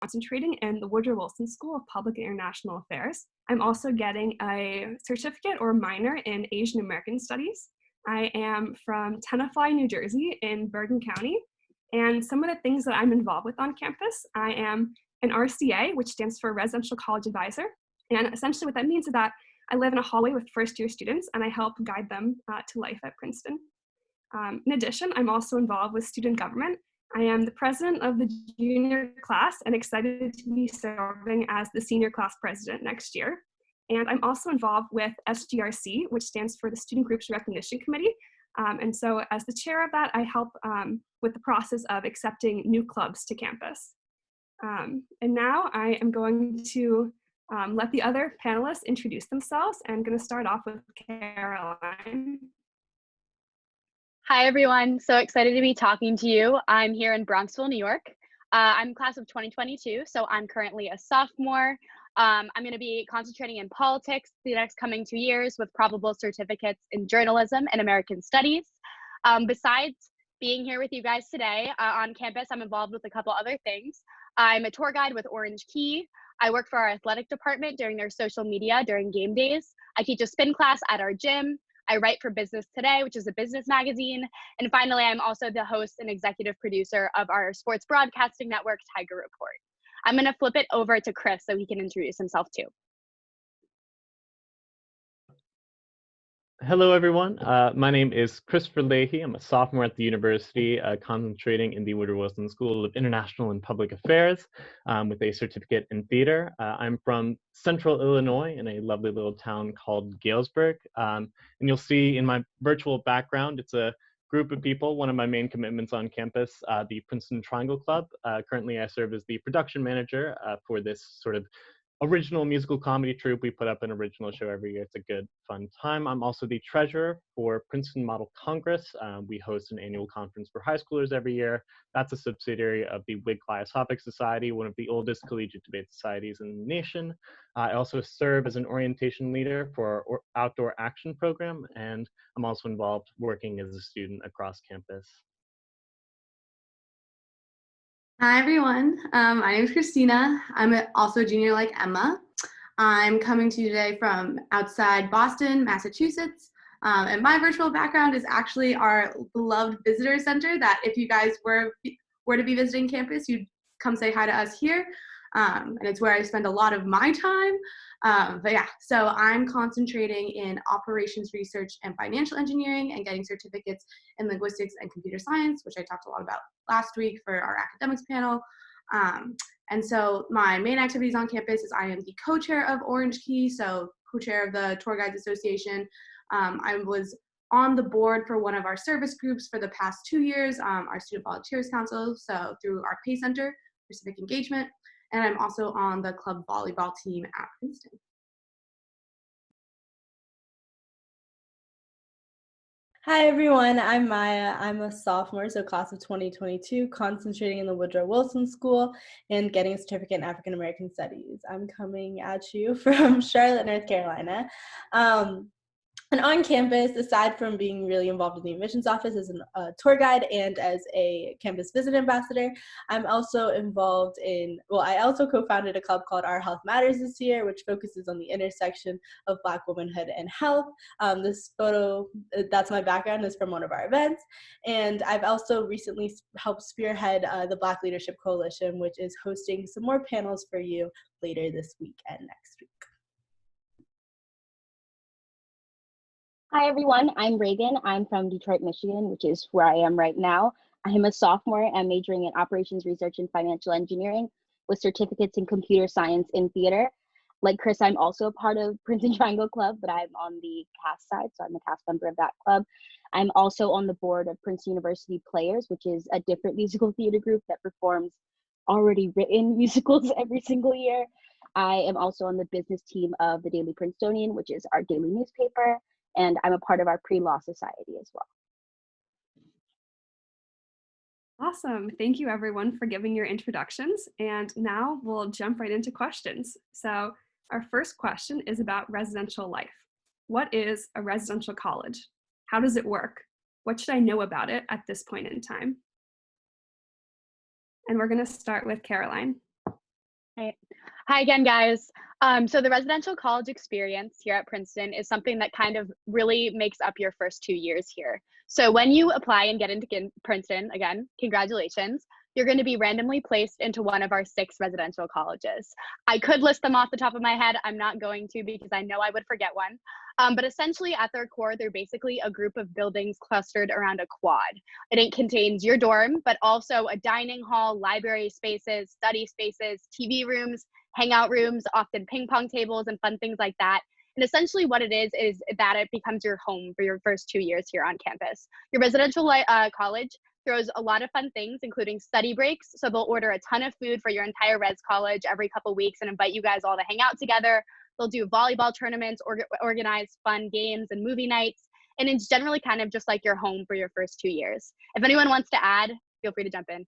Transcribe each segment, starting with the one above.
concentrating in the Woodrow Wilson School of Public and International Affairs. I'm also getting a certificate or minor in Asian American Studies. I am from Tenafly, New Jersey in Bergen County. And some of the things that I'm involved with on campus, I am an RCA, which stands for Residential College Advisor. And essentially what that means is that I live in a hallway with first-year students and I help guide them to life at Princeton. In addition, I'm also involved with student government. I am the president of the junior class and excited to be serving as the senior class president next year. And I'm also involved with SGRC, which stands for the Student Groups Recognition Committee. And so as the chair of that, I help with the process of accepting new clubs to campus. And now I am going to let the other panelists introduce themselves. I'm going to start off with Caroline. Hi, everyone. So excited to be talking to you. I'm here in Bronxville, New York. I'm class of 2022, so I'm currently a sophomore. I'm going to be concentrating in politics the next coming 2 years with probable certificates in journalism and American studies. Besides being here with you guys today on campus, I'm involved with a couple other things. I'm a tour guide with Orange Key. I work for our athletic department during their social media during game days. I teach a spin class at our gym. I write for Business Today, which is a business magazine. And finally, I'm also the host and executive producer of our sports broadcasting network, Tiger Report. I'm going to flip it over to Chris so he can introduce himself too. Hello, everyone. My name is Christopher Leahy. I'm a sophomore at the university, concentrating in the Woodrow Wilson School of International and Public Affairs with a certificate in theater. I'm from Central Illinois in a lovely little town called Galesburg. And you'll see in my virtual background, it's a group of people, one of my main commitments on campus, the Princeton Triangle Club. Currently, I serve as the production manager for this sort of original musical comedy troupe. We put up an original show every year. It's a good, fun time. I'm also the treasurer for Princeton Model Congress. We host an annual conference for high schoolers every year. That's a subsidiary of the Whig Cliosophic Society, one of the oldest collegiate debate societies in the nation. I also serve as an orientation leader for our outdoor action program, and I'm also involved working as a student across campus. Hi, everyone. My name is Christina. I'm also a junior like Emma. I'm coming to you today from outside Boston, Massachusetts. And my virtual background is actually our beloved visitor center that if you guys were to be visiting campus, you'd come say hi to us here. And it's where I spend a lot of my time. But yeah, so I'm concentrating in operations research and financial engineering and getting certificates in linguistics and computer science, which I talked a lot about last week for our academics panel. And so my main activities on campus is I am the co-chair of Orange Key, so co-chair of the Tour Guides Association. I was on the board for one of our service groups for the past 2 years, our Student Volunteers Council, so through our Pay Center for Civic Engagement. And I'm also on the club volleyball team at Princeton. Hi everyone, I'm Maya. I'm a sophomore, so class of 2022, concentrating in the Woodrow Wilson School and getting a certificate in African American Studies. I'm coming at you from Charlotte, North Carolina. And on campus, aside from being really involved in the admissions office as a tour guide and as a campus visit ambassador, I'm also involved in, I also co-founded a club called Our Health Matters this year, which focuses on the intersection of Black womanhood and health. This photo, that's my background, is from one of our events. And I've also recently helped spearhead the Black Leadership Coalition, which is hosting some more panels for you later this week and next week. Hi, everyone. I'm Reagan. I'm from Detroit, Michigan, which is where I am right now. I am a sophomore and majoring in operations research and financial engineering with certificates in computer science in theater. Like Chris, I'm also a part of Princeton Triangle Club, but I'm on the cast side, so I'm a cast member of that club. I'm also on the board of Princeton University Players, which is a different musical theater group that performs already written musicals every single year. I am also on the business team of the Daily Princetonian, which is our daily newspaper. And I'm a part of our pre-law society as well. Awesome. Thank you, everyone, for giving your introductions. And now we'll jump right into questions. So our first question is about residential life. What is a residential college? How does it work? What should I know about it at this point in time? And we're going to start with Caroline. Hi again, guys. So the residential college experience here at Princeton is something that kind of really makes up your first 2 years here. So when you apply and get into Princeton, again, congratulations, you're going to be randomly placed into one of our 6 residential colleges. I could list them off the top of my head. I'm not going to because I know I would forget one. But essentially at their core, they're basically a group of buildings clustered around a quad. It contains your dorm, but also a dining hall, library spaces, study spaces, TV rooms, hangout rooms, often ping pong tables and fun things like that. And essentially what it is that it becomes your home for your first 2 years here on campus. Your residential college throws a lot of fun things, including study breaks. So they'll order a ton of food for your entire res college every couple weeks and invite you guys all to hang out together. They'll do volleyball tournaments, organize fun games and movie nights. And it's generally kind of just like your home for your first 2 years. If anyone wants to add, feel free to jump in.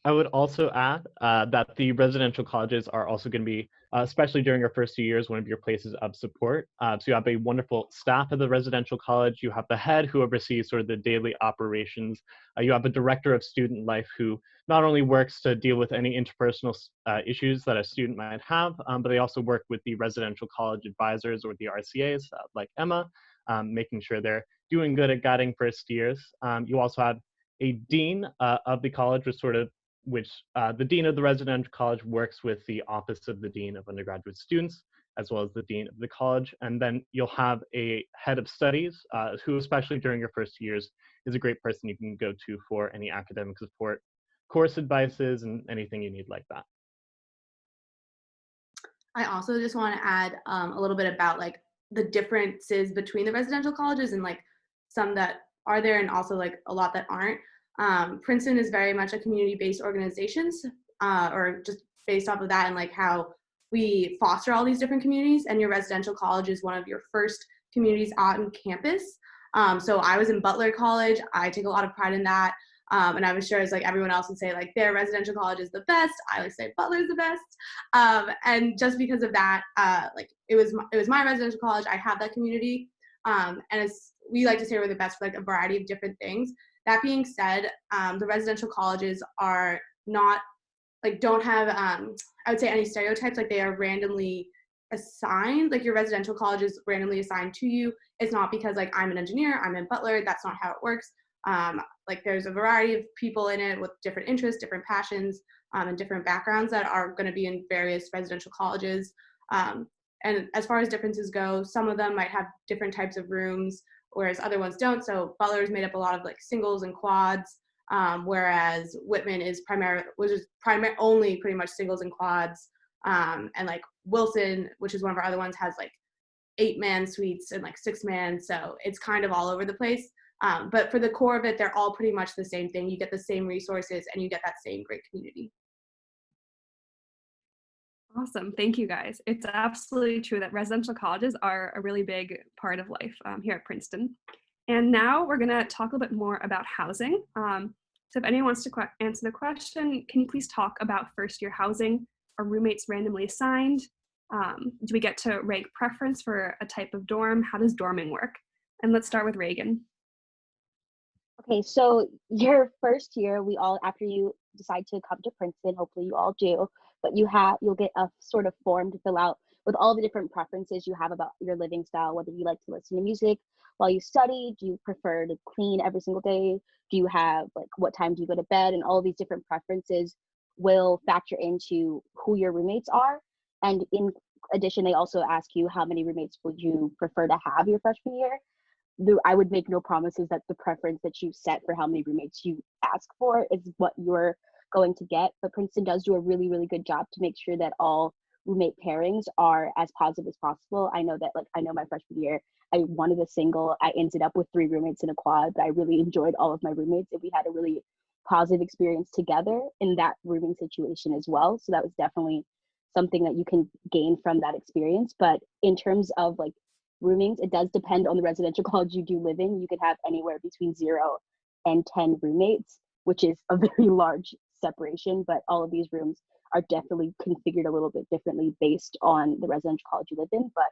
I would also add that the residential colleges are also going to be, especially during your first 2 years, one of your places of support. So you have a wonderful staff at the residential college. You have the head who oversees sort of the daily operations. You have a director of student life who not only works to deal with any interpersonal issues that a student might have, but they also work with the residential college advisors or the RCAs like Emma, making sure they're doing good at guiding first years. You also have a dean of the college, the dean of the residential college works with the office of the dean of undergraduate students, as well as the dean of the college. And then you'll have a head of studies who, especially during your first years, is a great person you can go to for any academic support, course advices, and anything you need like that. I also just want to add a little bit about like the differences between the residential colleges and like some that are there and also like a lot that aren't. Princeton is very much a community-based organizations or just based off of that and like how we foster all these different communities, and your residential college is one of your first communities on campus. So I was in Butler College. I take a lot of pride in that. And I was sure as like everyone else would say like their residential college is the best. I would say Butler's the best. And just because of that, like it was my residential college. I have that community. And as we like to say, we're the best for like a variety of different things. That being said, the residential colleges are not like don't have I would say any stereotypes. Like they are randomly assigned. Like your residential college is randomly assigned to you. It's not because like I'm an engineer, I'm in Butler. That's not how it works. Like there's a variety of people in it with different interests, different passions, and different backgrounds that are going to be in various residential colleges. And as far as differences go, some of them might have different types of rooms, whereas other ones don't. So Butler is made up a lot of like singles and quads, whereas Whitman is only pretty much singles and quads. And like Wilson, which is one of our other ones, has like 8-man suites and like 6-man. So it's kind of all over the place. But for the core of it, they're all pretty much the same thing. You get the same resources and you get that same great community. Awesome. Thank you, guys. It's absolutely true that residential colleges are a really big part of life here at Princeton. And now we're going to talk a little bit more about housing. So if anyone wants to answer the question, can you please talk about first-year housing? Are roommates randomly assigned? Do we get to rank preference for a type of dorm? How does dorming work? And let's start with Reagan. Okay, so your first year, after you decide to come to Princeton, hopefully you all do, but you'll get a sort of form to fill out with all the different preferences you have about your living style, whether you like to listen to music while you study, do you prefer to clean every single day, do you have like what time do you go to bed, and all of these different preferences will factor into who your roommates are. And in addition, they also ask you how many roommates would you prefer to have your freshman year. I would make no promises that the preference that you set for how many roommates you ask for is what you're going to get, but Princeton does do a really, really good job to make sure that all roommate pairings are as positive as possible. I know my freshman year, I wanted a single. I ended up with 3 roommates in a quad, but I really enjoyed all of my roommates, and we had a really positive experience together in that rooming situation as well. So that was definitely something that you can gain from that experience. But in terms of like roomings, it does depend on the residential college you do live in. You could have anywhere between 0 and 10 roommates, which is a very large separation, but all of these rooms are definitely configured a little bit differently based on the residential college you live in. But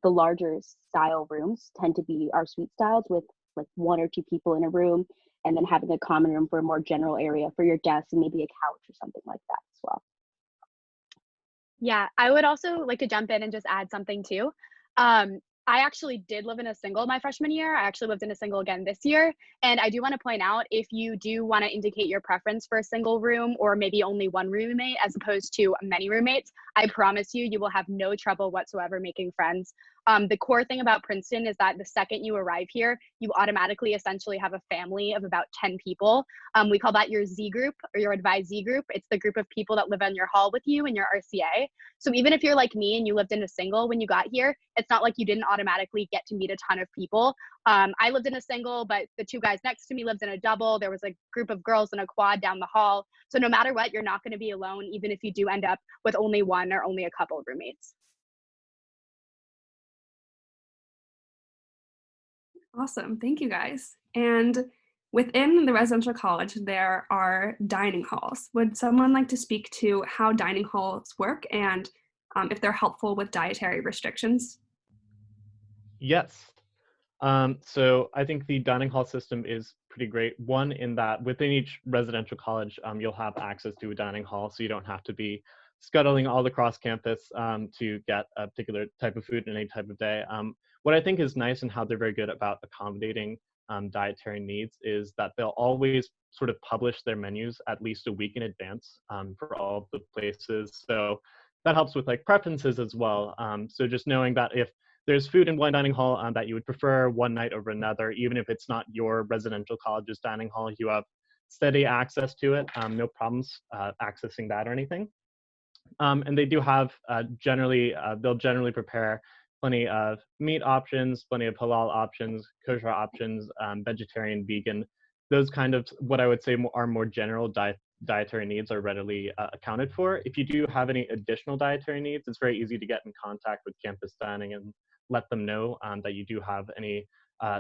the larger style rooms tend to be our suite styles with like 1 or 2 people in a room. and then having a common room for a more general area for your desk and maybe a couch or something like that as well. Yeah, I would also like to jump in and just add something too. I actually did live in a single my freshman year. I actually lived in a single again this year. And I do want to point out, if you do want to indicate your preference for a single room or maybe only one roommate as opposed to many roommates, I promise you, you will have no trouble whatsoever making friends. The core thing about Princeton is that the second you arrive here, you automatically essentially have a family of about 10 people. We call that your Z group or your advisee group. It's the group of people that live on your hall with you in your RCA. So even if you're like me and you lived in a single when you got here, it's not like you didn't automatically get to meet a ton of people. I lived in a single, but the two guys next to me lived in a double. There was a group of girls in a quad down the hall. So no matter what, you're not going to be alone, even if you do end up with only one or only a couple of roommates. Awesome. Thank you, guys. And within the residential college, there are dining halls. Would someone like to speak to how dining halls work and if they're helpful with dietary restrictions? Yes. So I think the dining hall system is pretty great. One, in that within each residential college, you'll have access to a dining hall, so you don't have to be scuttling all across campus to get a particular type of food in any type of day. What I think is nice and how they're very good about accommodating dietary needs is that they'll always sort of publish their menus at least a week in advance for all of the places. So that helps with like preferences as well. So just knowing that if there's food in one dining hall that you would prefer one night over another, even if it's not your residential college's dining hall, you have steady access to it, no problems accessing that or anything. And they do have they'll generally prepare plenty of meat options, plenty of halal options, kosher options, vegetarian, vegan. Those kind of what I would say are more general dietary needs are readily accounted for. If you do have any additional dietary needs, it's very easy to get in contact with campus dining and let them know that you do have any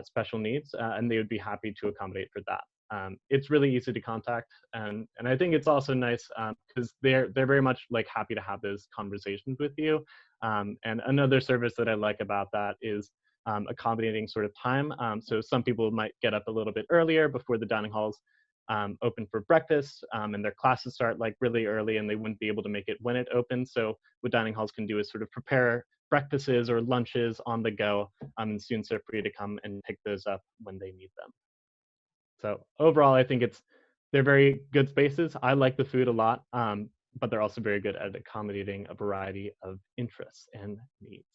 special needs, and they would be happy to accommodate for that. It's really easy to contact, and I think it's also nice because they're very much like happy to have those conversations with you. And another service that I like about that is accommodating sort of time. So some people might get up a little bit earlier before the dining halls open for breakfast, and their classes start like really early, and they wouldn't be able to make it when it opens. So what dining halls can do is sort of prepare breakfasts or lunches on the go, and students are free to come and pick those up when they need them. So overall, I think they're very good spaces. I like the food a lot, but they're also very good at accommodating a variety of interests and needs.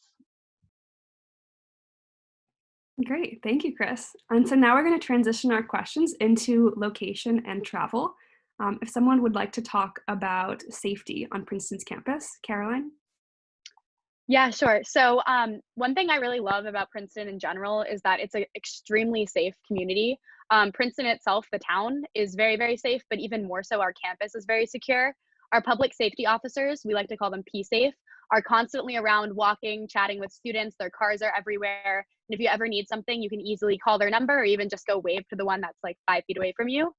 Great, thank you, Chris. And so now we're going to transition our questions into location and travel. If someone would like to talk about safety on Princeton's campus, Caroline? Yeah, sure. So one thing I really love about Princeton in general is that it's an extremely safe community. Princeton itself, the town, is very, very safe, but even more so, our campus is very secure. Our public safety officers, we like to call them P-Safe, are constantly around walking, chatting with students. Their cars are everywhere. And if you ever need something, you can easily call their number or even just go wave to the one that's like 5 feet away from you.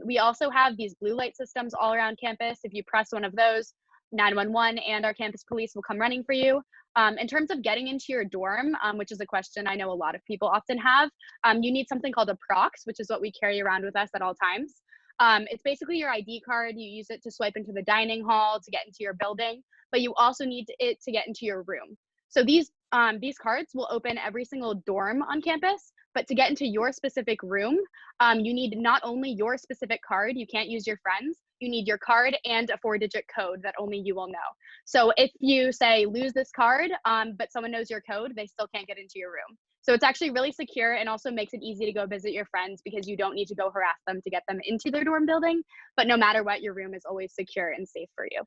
We also have these blue light systems all around campus. If you press one of those, 911 and our campus police will come running for you. In terms of getting into your dorm, which is a question I know a lot of people often have, you need something called a prox, which is what we carry around with us at all times. It's basically your ID card. You use it to swipe into the dining hall to get into your building, but you also need it to get into your room. So these cards will open every single dorm on campus, but to get into your specific room, you need not only your specific card, you can't use your friends, you need your card and a 4-digit code that only you will know. So if you say lose this card, but someone knows your code, they still can't get into your room. So it's actually really secure and also makes it easy to go visit your friends because you don't need to go harass them to get them into their dorm building. But no matter what, your room is always secure and safe for you.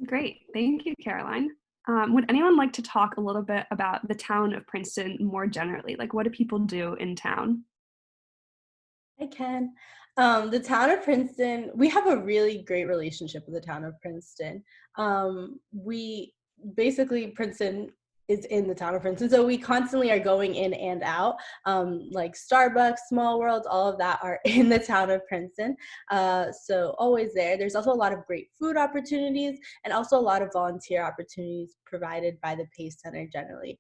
Great, thank you, Caroline. Would anyone like to talk a little bit about the town of Princeton more generally? Like, what do people do in town? I can. The town of Princeton, we have a really great relationship with the town of Princeton. Princeton is in the town of Princeton, so we constantly are going in and out. Like Starbucks, Small Worlds, all of that are in the town of Princeton. So always there. There's also a lot of great food opportunities and also a lot of volunteer opportunities provided by the PACE Center generally.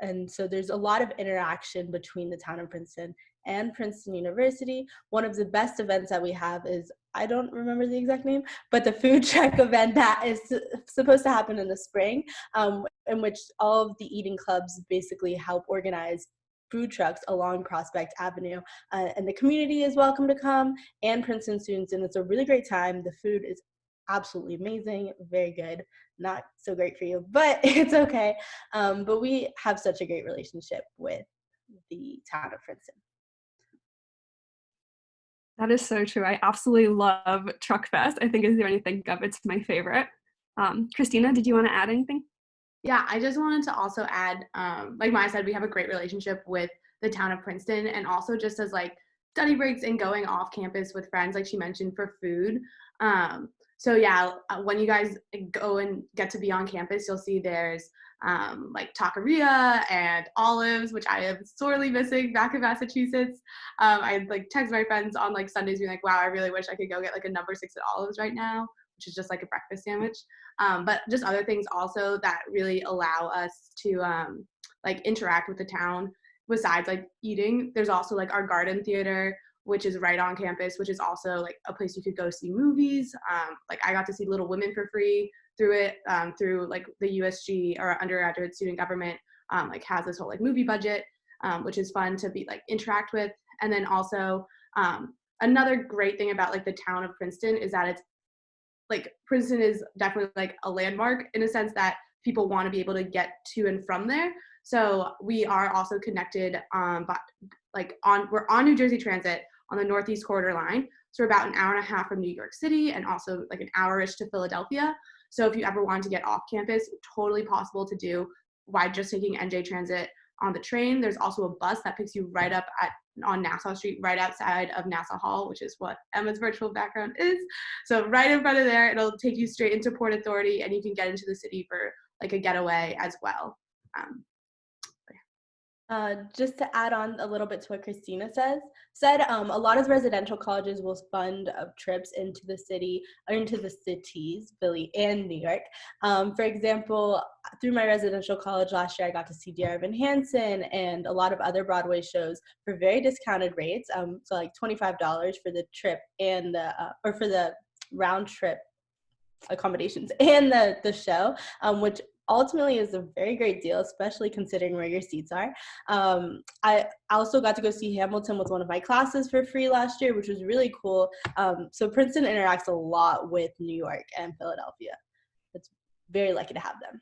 And so there's a lot of interaction between the town of Princeton and Princeton University. One of the best events that we have is, I don't remember the exact name, but the food truck event that is supposed to happen in the spring, in which all of the eating clubs basically help organize food trucks along Prospect Avenue. And the community is welcome to come, and Princeton students, and it's a really great time. The food is absolutely amazing, very good. Not so great for you, but it's okay. But we have such a great relationship with the town of Princeton. That is so true. I absolutely love Truck Fest. I think is the only thing of it's my favorite. Christina, did you want to add anything? Yeah, I just wanted to also add, like Maya said, we have a great relationship with the town of Princeton, and also just as like study breaks and going off campus with friends, like she mentioned, for food. So yeah, when you guys go and get to be on campus, you'll see there's like taqueria and olives, which I am sorely missing back in Massachusetts. I like text my friends on like Sundays being like, wow, I really wish I could go get like a number 6 at Olives right now, which is just like a breakfast sandwich. But just other things also that really allow us to like interact with the town besides like eating. There's also like our garden theater, which is right on campus, which is also like a place you could go see movies. Like I got to see Little Women for free through it, through like the USG, or undergraduate student government, like has this whole like movie budget, which is fun to be like interact with. And then also another great thing about like the town of Princeton is that it's like Princeton is definitely like a landmark in a sense that people want to be able to get to and from there. So we are also connected, we're on New Jersey Transit on the Northeast Corridor line. So we're about an hour and a half from New York City, and also like an hour-ish to Philadelphia. So if you ever want to get off campus, totally possible to do by just taking NJ Transit on the train. There's also a bus that picks you right up on Nassau Street, right outside of Nassau Hall, which is what Emma's virtual background is. So right in front of there, it'll take you straight into Port Authority, and you can get into the city for like a getaway as well. Just to add on a little bit to what Christina said, a lot of residential colleges will fund trips into the city, or into the cities, Philly and New York. For example, through my residential college last year, I got to see Dear Evan Hansen and a lot of other Broadway shows for very discounted rates. So like $25 for the trip and or for the round trip accommodations and the show, which ultimately is a very great deal, especially considering where your seats are. I also got to go see Hamilton with one of my classes for free last year, which was really cool. So Princeton interacts a lot with New York and Philadelphia. It's very lucky to have them.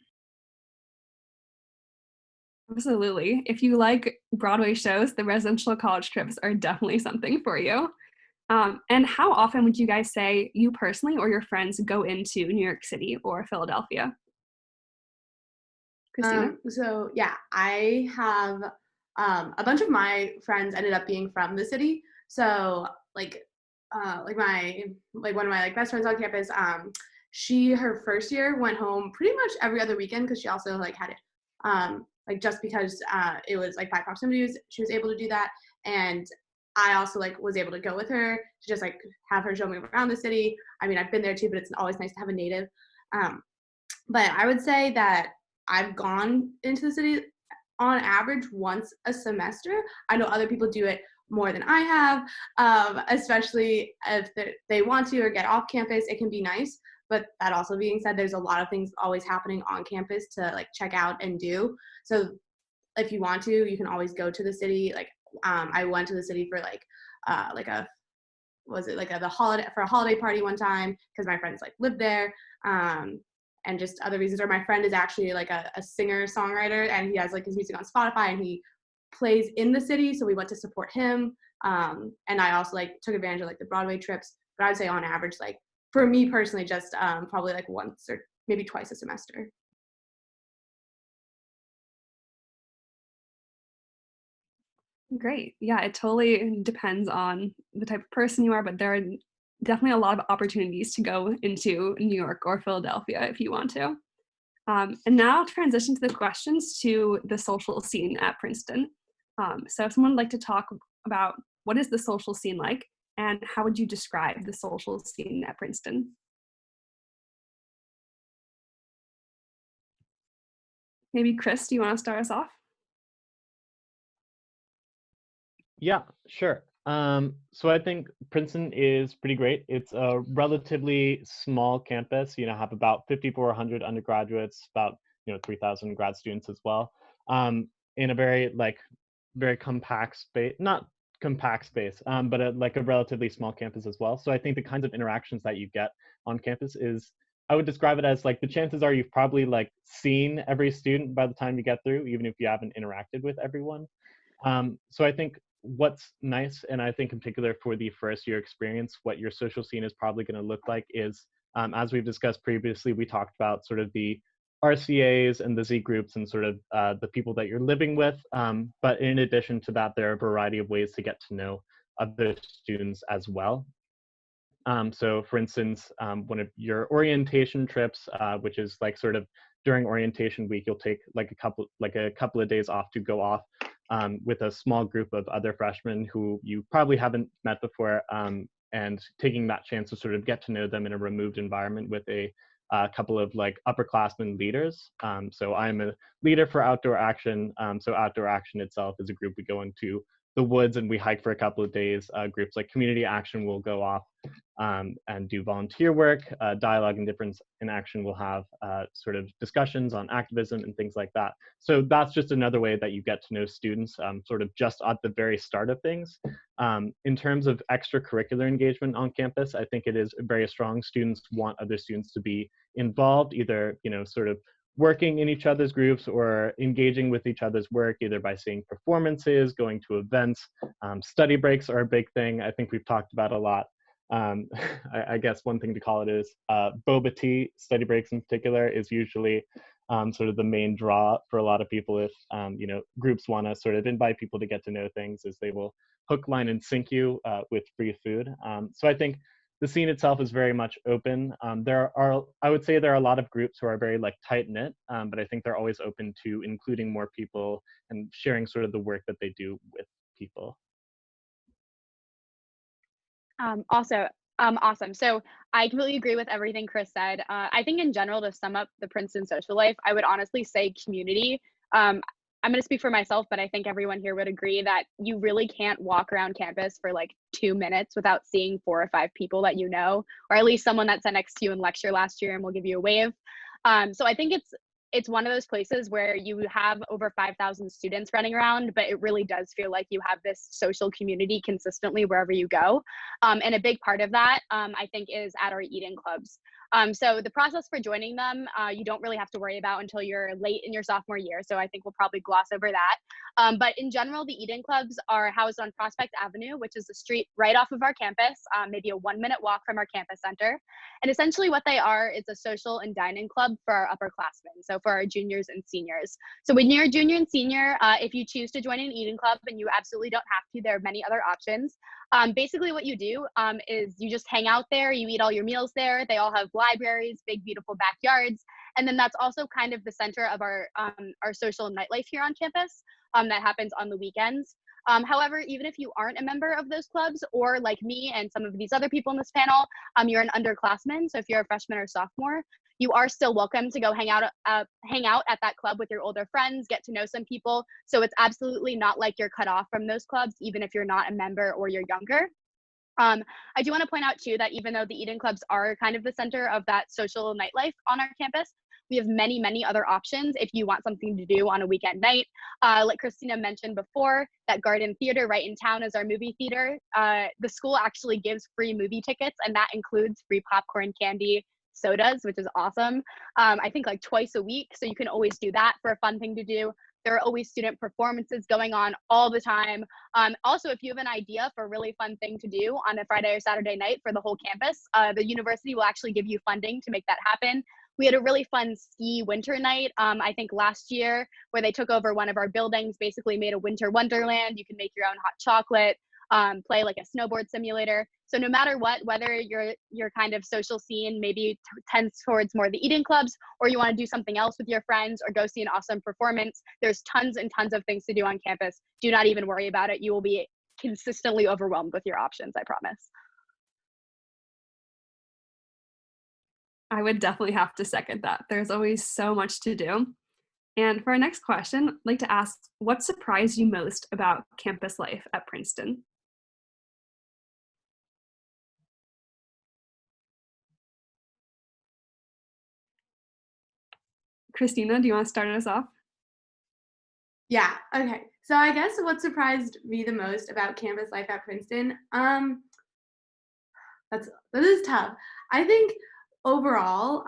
Absolutely. If you like Broadway shows, the residential college trips are definitely something for you. And how often would you guys say you personally or your friends go into New York City or Philadelphia? Christina? So yeah, I have a bunch of my friends ended up being from the city. So like one of my like best friends on campus, she her first year went home pretty much every other weekend because she also like had it like just because it was like by proximity she was able to do that. And I also like was able to go with her to just like have her show me around the city. I mean, I've been there too, but it's always nice to have a native. But I would say that I've gone into the city on average once a semester. I know other people do it more than I have, especially if they want to or get off campus. It can be nice. But that also being said, there's a lot of things always happening on campus to like check out and do. So if you want to, you can always go to the city. Like I went to the city for the holiday party one time because my friends like lived there. And just other reasons. Or my friend is actually like a singer songwriter, and he has like his music on Spotify, and he plays in the city, so we went to support him. And I also like took advantage of like the Broadway trips, but I would say on average, like for me personally, just probably like once or maybe twice a semester. Great. Yeah, it totally depends on the type of person you are, but there are definitely a lot of opportunities to go into New York or Philadelphia if you want to. And now I'll transition to the questions to the social scene at Princeton. So if someone would like to talk about what is the social scene like, and how would you describe the social scene at Princeton? Maybe Chris, do you want to start us off? Yeah, sure. So I think Princeton is pretty great. It's a relatively small campus, have about 5,400 undergraduates, about, 3,000 grad students as well, in a very very compact space, not compact space, but like a relatively small campus as well. So I think the kinds of interactions that you get on campus is, I would describe it as like the chances are you've probably like seen every student by the time you get through, even if you haven't interacted with everyone. So I think what's nice, and I think in particular for the first year experience, what your social scene is probably going to look like is, as we've discussed previously, we talked about sort of the RCAs and the Z groups and sort of the people that you're living with. But in addition to that, there are a variety of ways to get to know other students as well. So for instance, one of your orientation trips, which is like sort of during orientation week, you'll take like a couple of days off to go off with a small group of other freshmen who you probably haven't met before, and taking that chance to sort of get to know them in a removed environment with a couple of like upperclassmen leaders. So I'm a leader for Outdoor Action. So Outdoor Action itself is a group we go into the woods and we hike for a couple of days. Groups like Community Action will go off and do volunteer work. Dialogue and Difference in Action will have sort of discussions on activism and things like that. So that's just another way that you get to know students sort of just at the very start of things. In terms of extracurricular engagement on campus, I think it is very strong. Students want other students to be involved, either, sort of working in each other's groups or engaging with each other's work, either by seeing performances, going to events. Study breaks are a big thing. I think we've talked about a lot. I guess one thing to call it is boba tea. Study breaks in particular is usually sort of the main draw for a lot of people if groups want to sort of invite people to get to know things, as they will hook, line, and sink you with free food. So I think the scene itself is very much open. I would say there are a lot of groups who are very like tight knit, but I think they're always open to including more people and sharing sort of the work that they do with people. Awesome. So I completely agree with everything Chris said. I think in general, to sum up the Princeton social life, I would honestly say community. I'm going to speak for myself, but I think everyone here would agree that you really can't walk around campus for like 2 minutes without seeing 4 or 5 people that you know, or at least someone that sat next to you in lecture last year and will give you a wave. So I think it's one of those places where you have over 5,000 students running around, but it really does feel like you have this social community consistently wherever you go. And a big part of that, I think, is at our eating clubs. So the process for joining them, you don't really have to worry about until you're late in your sophomore year. So I think we'll probably gloss over that. But in general, the eating clubs are housed on Prospect Avenue, which is the street right off of our campus, maybe a 1-minute walk from our campus center. And essentially what they are, it's a social and dining club for our upperclassmen, so for our juniors and seniors. So when you're a junior and senior, if you choose to join an eating club, and you absolutely don't have to, there are many other options. Basically what you do is you just hang out there, you eat all your meals there. They all have libraries, big, beautiful backyards. And then that's also kind of the center of our social nightlife here on campus that happens on the weekends. However, even if you aren't a member of those clubs, or like me and some of these other people in this panel, you're an underclassman. So if you're a freshman or sophomore, you are still welcome to go hang out at that club with your older friends, get to know some people. So it's absolutely not like you're cut off from those clubs, even if you're not a member or you're younger. I do want to point out too that even though the eating clubs are kind of the center of that social nightlife on our campus, we have many, many other options if you want something to do on a weekend night. Like Christina mentioned before, that Garden Theater right in town is our movie theater. The school actually gives free movie tickets, and that includes free popcorn, candy, sodas, which is awesome. I think like twice a week, so you can always do that for a fun thing to do. There are always student performances going on all the time. Also, if you have an idea for a really fun thing to do on a Friday or Saturday night for the whole campus, the university will actually give you funding to make that happen. We had a really fun ski winter night, I think last year, where they took over one of our buildings, basically made a winter wonderland. You can make your own hot chocolate, play like a snowboard simulator. So no matter what, whether your kind of social scene maybe tends towards more the eating clubs, or you want to do something else with your friends or go see an awesome performance, there's tons and tons of things to do on campus. Do not even worry about it. You will be consistently overwhelmed with your options, I promise. I would definitely have to second that. There's always so much to do. And for our next question, I'd like to ask, what surprised you most about campus life at Princeton? Christina, do you want to start us off? Yeah, okay. So I guess what surprised me the most about campus life at Princeton, that is tough. I think overall,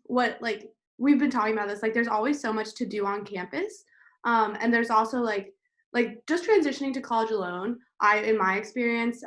what like we've been talking about this, like there's always so much to do on campus. And there's also like just transitioning to college alone, in my experience,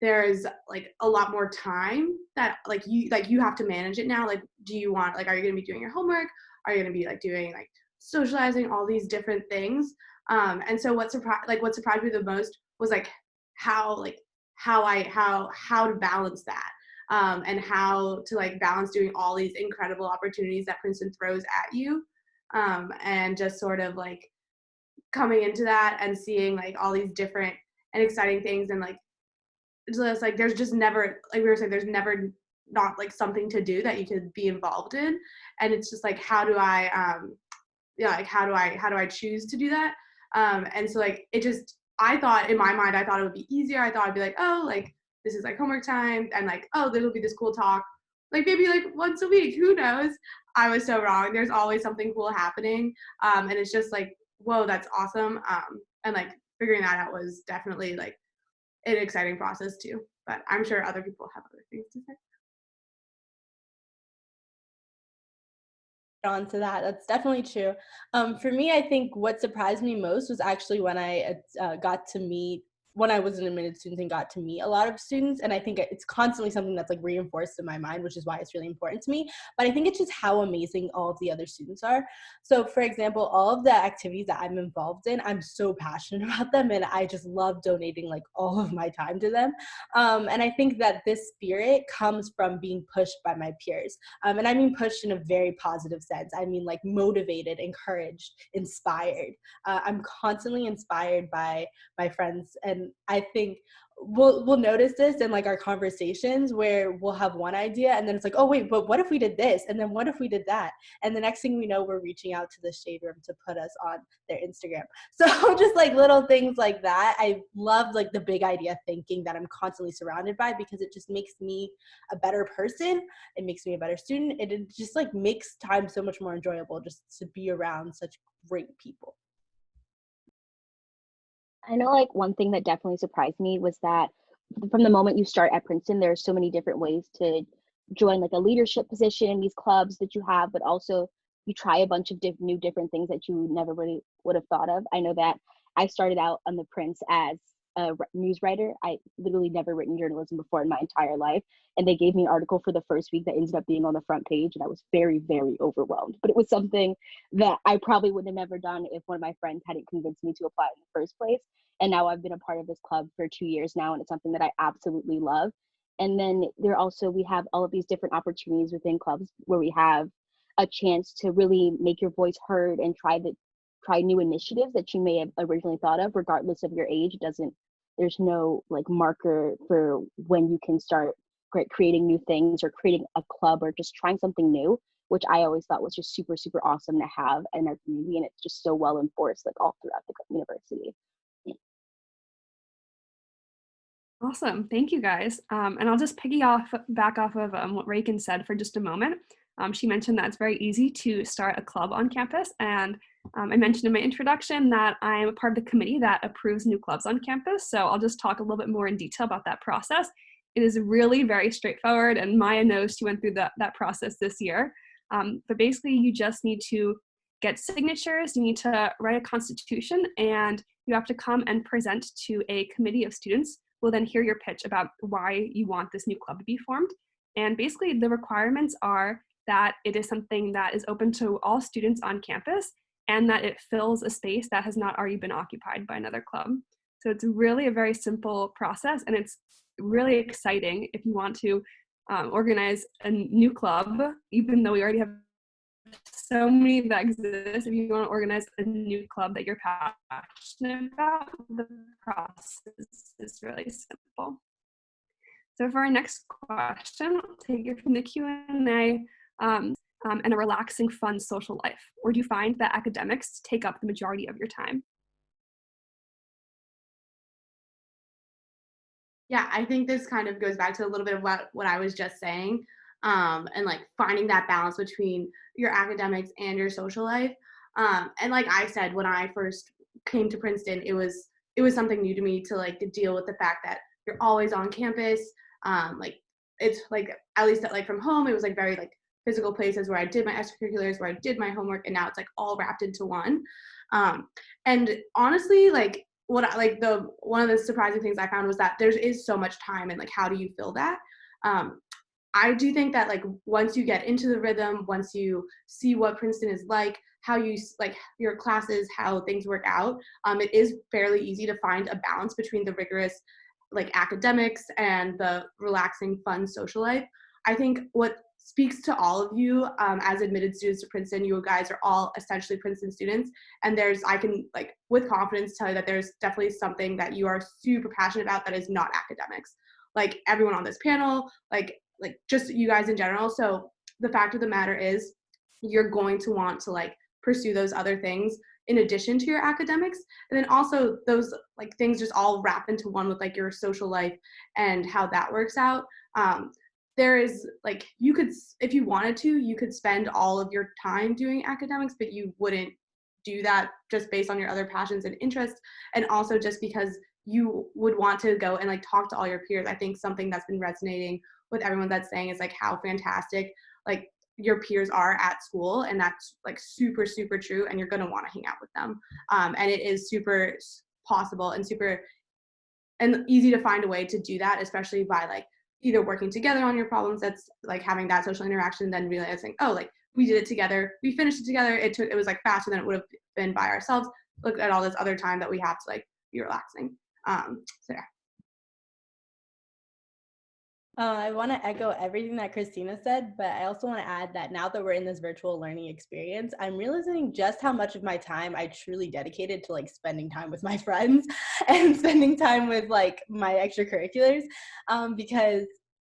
there's like a lot more time that you have to manage it now. Like, do you want, like, are you gonna be doing your homework? Are you gonna be like doing like socializing, all these different things? And so what surprised me the most was like how like how to balance that, and how to like balance doing all these incredible opportunities that Princeton throws at you, and just sort of like coming into that and seeing like all these different and exciting things, and like just like there's just never, like we were saying, there's never not like something to do that you could be involved in, and it's just like how do I yeah, like how do I choose to do that? And so like it just, I thought in my mind, I thought it would be easier. I thought I'd be like, oh, like this is like homework time, and like, oh, this will be this cool talk, like maybe like once a week, who knows? I was so wrong. There's always something cool happening, and it's just like, whoa, that's awesome. And like figuring that out was definitely like an exciting process too. But I'm sure other people have other things to say. Onto that. That's definitely true. For me, I think what surprised me most was actually when I got to meet, when I was an admitted student and got to meet a lot of students. And I think it's constantly something that's like reinforced in my mind, which is why it's really important to me. But I think it's just how amazing all of the other students are. So for example, all of the activities that I'm involved in, I'm so passionate about them, and I just love donating like all of my time to them. And I think that this spirit comes from being pushed by my peers. And I mean pushed in a very positive sense. I mean like motivated, encouraged, inspired. I'm constantly inspired by my friends, and I think we'll notice this in like our conversations where we'll have one idea and then it's like, oh wait, but what if we did this? And then what if we did that? And the next thing we know, we're reaching out to the shade room to put us on their Instagram. So just like little things like that. I love like the big idea thinking that I'm constantly surrounded by, because it just makes me a better person. It makes me a better student. It just like makes time so much more enjoyable just to be around such great people. I know like one thing that definitely surprised me was that from the moment you start at Princeton, there are so many different ways to join like a leadership position in these clubs that you have, but also you try a bunch of new different things that you never really would have thought of. I know that I started out on the Prince as a news writer. I literally never written journalism before in my entire life. And they gave me an article for the first week that ended up being on the front page. And I was very, very overwhelmed. But it was something that I probably would have never done if one of my friends hadn't convinced me to apply in the first place. And now I've been a part of this club for 2 years now, and it's something that I absolutely love. And then we have all of these different opportunities within clubs where we have a chance to really make your voice heard and try new initiatives that you may have originally thought of, regardless of your age. There's no like marker for when you can start creating new things or creating a club or just trying something new, which I always thought was just super, super awesome to have in our community. And it's just so well enforced like all throughout the university. Awesome. Thank you, guys. And I'll just back off of what Reagan said for just a moment. She mentioned that it's very easy to start a club on campus. And I mentioned in my introduction that I'm a part of the committee that approves new clubs on campus. So I'll just talk a little bit more in detail about that process. It is really very straightforward. And Maya knows she went through that process this year. But basically, you just need to get signatures, you need to write a constitution, and you have to come and present to a committee of students who will then hear your pitch about why you want this new club to be formed. And basically, the requirements are that it is something that is open to all students on campus and that it fills a space that has not already been occupied by another club. So it's really a very simple process, and it's really exciting if you want to organize a new club, even though we already have so many that exist. If you want to organize a new club that you're passionate about, the process is really simple. So for our next question, I'll take it from the Q&A. and a relaxing, fun social life? Or do you find that academics take up the majority of your time? Yeah, I think this kind of goes back to a little bit of what I was just saying, and like finding that balance between your academics and your social life. And like I said, when I first came to Princeton, it was something new to me to like to deal with the fact that you're always on campus. Like it's like at least like from home, it was like very like physical places where I did my extracurriculars, where I did my homework, and now it's like all wrapped into one. Um, and honestly, like what I, like the one of the surprising things I found was that there is so much time, and like how do you fill that? Um, I do think that like once you get into the rhythm, once you see what Princeton is like, how you like your classes, how things work out, it is fairly easy to find a balance between the rigorous like academics and the relaxing, fun social life. I think what speaks to all of you as admitted students to Princeton, you guys are all essentially Princeton students, and I can like with confidence tell you that there's definitely something that you are super passionate about that is not academics. Like everyone on this panel, like just you guys in general. So the fact of the matter is, you're going to want to like pursue those other things in addition to your academics, and then also those like things just all wrap into one with like your social life and how that works out. There is like you could, if you wanted to, you could spend all of your time doing academics, but you wouldn't do that just based on your other passions and interests, and also just because you would want to go and like talk to all your peers. I think something that's been resonating with everyone that's saying is like how fantastic like your peers are at school, and that's like super super true, and you're going to want to hang out with them, and it is super possible and super and easy to find a way to do that, especially by like either working together on your problems, that's like having that social interaction, then realizing, oh, like we did it together, we finished it together, it was like faster than it would have been by ourselves. Look at all this other time that we have to like be relaxing. So yeah. I want to echo everything that Christina said, but I also want to add that now that we're in this virtual learning experience, I'm realizing just how much of my time I truly dedicated to like spending time with my friends and spending time with like my extracurriculars, because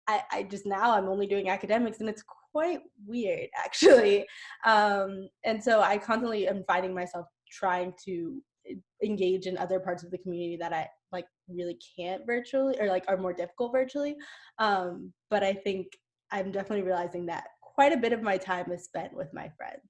I just now I'm only doing academics, and it's quite weird actually. And so I constantly am finding myself trying to engage in other parts of the community that I like really can't virtually, or like are more difficult virtually. But I think I'm definitely realizing that quite a bit of my time is spent with my friends.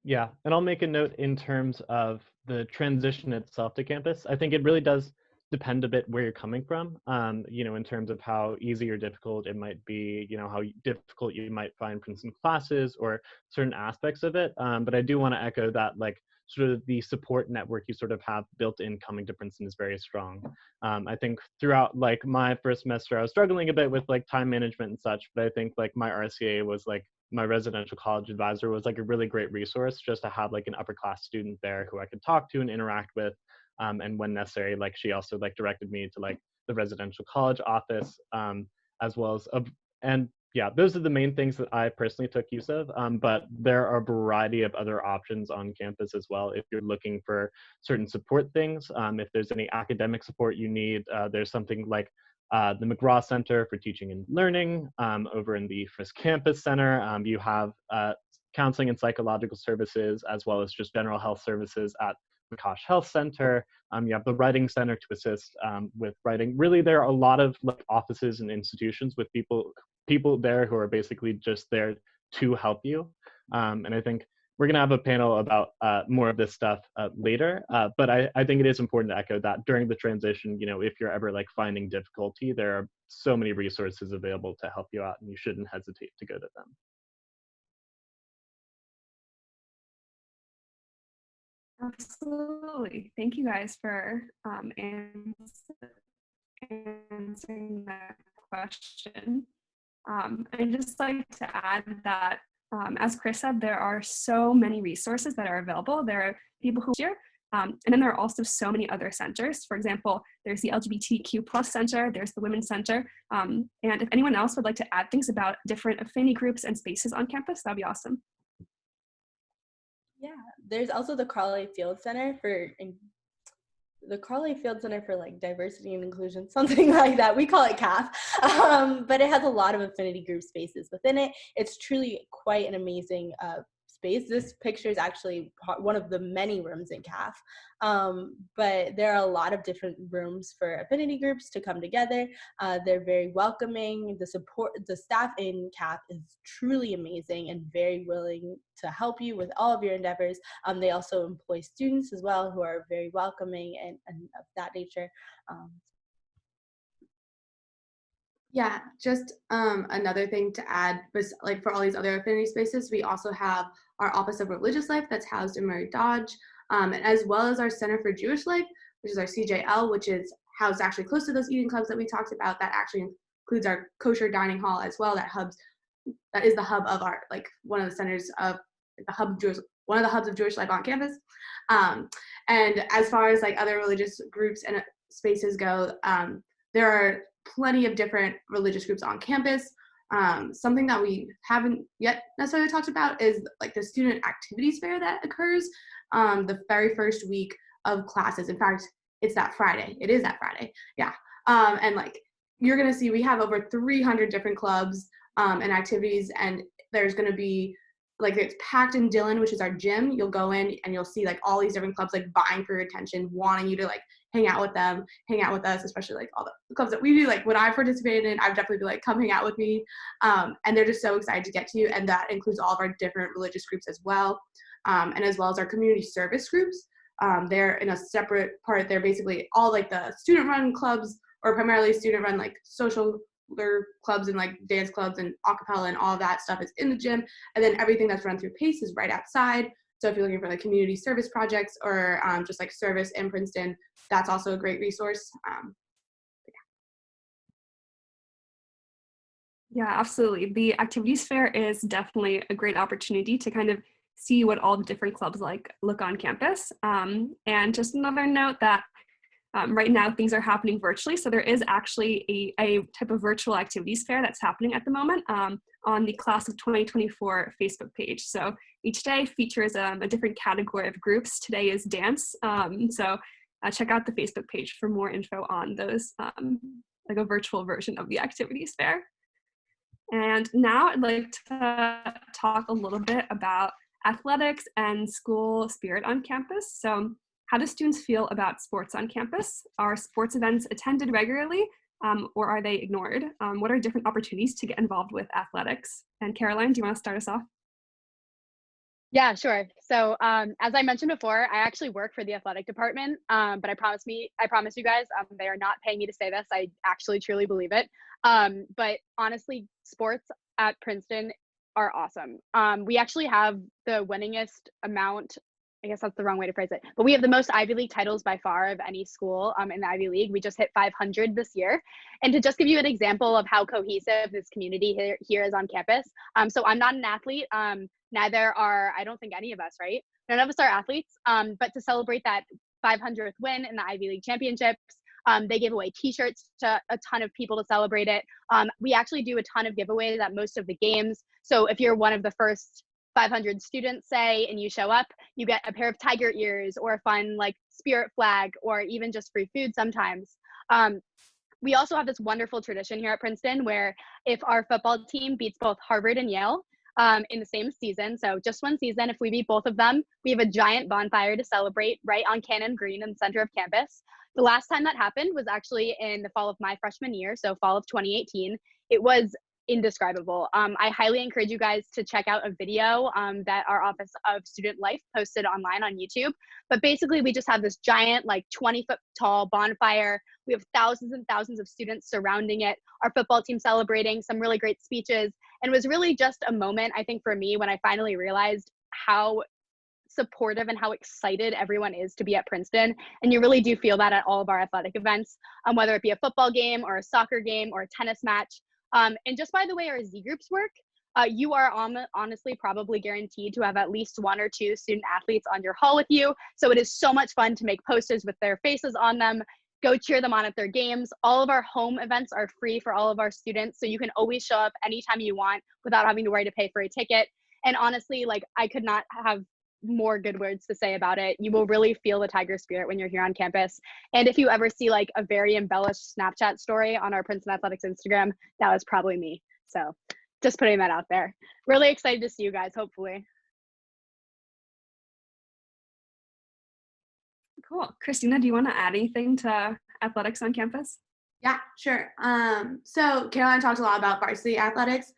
Yeah, and I'll make a note in terms of the transition itself to campus. I think it really does depend a bit where you're coming from, in terms of how easy or difficult it might be, how difficult you might find Princeton classes or certain aspects of it. But I do want to echo that, like, sort of the support network you sort of have built in coming to Princeton is very strong. I think throughout like my first semester, I was struggling a bit with like time management and such, but I think like my RCA was like, my residential college advisor was like a really great resource just to have like an upper class student there who I could talk to and interact with. And when necessary, like she also like directed me to like the residential college office, as well as, and yeah, those are the main things that I personally took use of. But there are a variety of other options on campus as well. If you're looking for certain support things, if there's any academic support you need, there's something like the McGraw Center for Teaching and Learning over in the Frisk Campus Center. You have counseling and psychological services, as well as just general health services at McCosh Health Center. You have the Writing Center to assist with writing. Really, there are a lot of like offices and institutions with people there who are basically just there to help you. And I think we're going to have a panel about more of this stuff later, but I think it is important to echo that during the transition, if you're ever like finding difficulty, there are so many resources available to help you out, and you shouldn't hesitate to go to them. Absolutely. Thank you guys for answering that question. I'd just like to add that, as Chris said, there are so many resources that are available. There are people who here, and then there are also so many other centers. For example, there's the LGBTQ plus center, there's the Women's Center. And if anyone else would like to add things about different affinity groups and spaces on campus, that'd be awesome. Yeah, there's also the Carly Field Center for the Carly Field Center for like Diversity and Inclusion, something like that. We call it CAF, but it has a lot of affinity group spaces within it. It's truly quite an amazing space. This picture is actually one of the many rooms in CAF, but there are a lot of different rooms for affinity groups to come together. They're very welcoming. The staff in CAF is truly amazing and very willing to help you with all of your endeavors. They also employ students as well who are very welcoming and of that nature. Yeah, just another thing to add was like for all these other affinity spaces, we also have our Office of Religious Life that's housed in Murray Dodge, and as well as our Center for Jewish Life, which is our CJL, which is housed actually close to those eating clubs that we talked about. That actually includes our kosher dining hall as well. That is the hub of our, like, one of the centers of one of the hubs of Jewish life on campus. And as far as like other religious groups and spaces go, there are plenty of different religious groups on campus. Something that we haven't yet necessarily talked about is like the student activities fair that occurs the very first week of classes. In fact, it's that Friday. It is that Friday. Yeah. And like you're going to see, we have over 300 different clubs and activities, and there's going to be like, it's packed in Dillon, which is our gym. You'll go in and you'll see like all these different clubs like vying for your attention, wanting you to like hang out with them, hang out with us, especially like all the clubs that we do. Like when I participated in, I'd definitely be like, come hang out with me. And they're just so excited to get to you. And that includes all of our different religious groups as well. And as well as our community service groups. They're in a separate part. They're basically all like the student run clubs, or primarily student run like social clubs and like dance clubs and a cappella and all of that stuff is in the gym. And then everything that's run through PACE is right outside. So if you're looking for like community service projects or just like service in Princeton, that's also a great resource. Yeah, absolutely. The activities fair is definitely a great opportunity to kind of see what all the different clubs look on campus. And just another note that right now things are happening virtually. So there is actually a type of virtual activities fair that's happening at the moment on the Class of 2024 Facebook page. So each day features a different category of groups. Today is dance. So check out the Facebook page for more info on those, like a virtual version of the activities fair. And now I'd like to talk a little bit about athletics and school spirit on campus. So how do students feel about sports on campus? Are sports events attended regularly or are they ignored? What are different opportunities to get involved with athletics? And Caroline, do you want to start us off? Yeah, sure. So as I mentioned before, I actually work for the athletic department, but I promise you guys, they are not paying me to say this. I actually truly believe it. But honestly, sports at Princeton are awesome. We actually have the winningest amount, I guess that's the wrong way to phrase it, but we have the most Ivy League titles by far of any school in the Ivy League. We just hit 500 this year. And to just give you an example of how cohesive this community here is on campus. So I'm not an athlete. Neither are, I don't think, any of us, right? None of us are athletes. But to celebrate that 500th win in the Ivy League championships, they give away t-shirts to a ton of people to celebrate it. We actually do a ton of giveaways at most of the games. So if you're one of the first 500 students, say, and you show up, you get a pair of tiger ears or a fun like spirit flag or even just free food sometimes. We also have this wonderful tradition here at Princeton where if our football team beats both Harvard and Yale in the same season, so just one season, if we beat both of them, we have a giant bonfire to celebrate right on Cannon Green in the center of campus. The last time that happened was actually in the fall of my freshman year, so fall of 2018. It was indescribable. I highly encourage you guys to check out a video that our Office of Student Life posted online on YouTube. But basically, we just have this giant, like 20-foot tall bonfire. We have thousands and thousands of students surrounding it. Our football team celebrating, some really great speeches. And it was really just a moment, I think, for me when I finally realized how supportive and how excited everyone is to be at Princeton. And you really do feel that at all of our athletic events, whether it be a football game or a soccer game or a tennis match. And just by the way our Z groups work, you are honestly probably guaranteed to have at least one or two student athletes on your hall with you. So it is so much fun to make posters with their faces on them, go cheer them on at their games. All of our home events are free for all of our students. So you can always show up anytime you want without having to worry to pay for a ticket. And honestly, like I could not have more good words to say about it. You will really feel the Tiger spirit when you're here on campus. And if you ever see like a very embellished Snapchat story on our Princeton Athletics Instagram, that was probably me. So just putting that out there. Really excited to see you guys, hopefully. Cool. Christina, do you want to add anything to athletics on campus? Yeah, sure. So Caroline talked a lot about varsity athletics.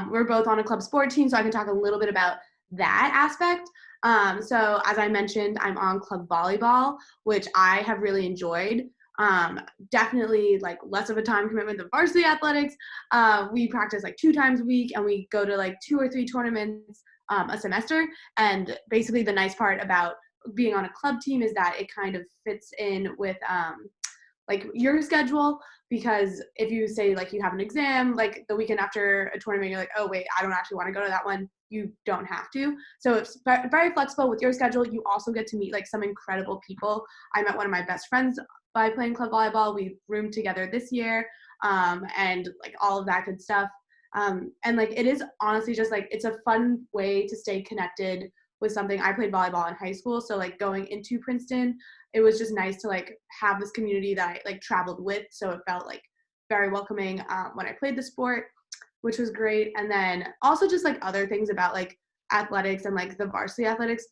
We're both on a club sport team, so I can talk a little bit about that aspect. So as I mentioned, I'm on club volleyball, which I have really enjoyed. Definitely like less of a time commitment than varsity athletics. We practice like 2 times a week, and we go to like 2 or 3 tournaments a semester. And basically the nice part about being on a club team is that it kind of fits in with like your schedule, because if you say like you have an exam like the weekend after a tournament, you're like, oh wait, I don't actually want to go to that one, you don't have to. So it's very flexible with your schedule. You also get to meet like some incredible people. I met one of my best friends by playing club volleyball. We roomed together this year, and like all of that good stuff. And like it is honestly just like it's a fun way to stay connected with something. I played volleyball in high school, so like going into Princeton, it was just nice to like have this community that I like traveled with, so it felt like very welcoming when I played the sport, which was great. And then also just like other things about like athletics and like the varsity athletics,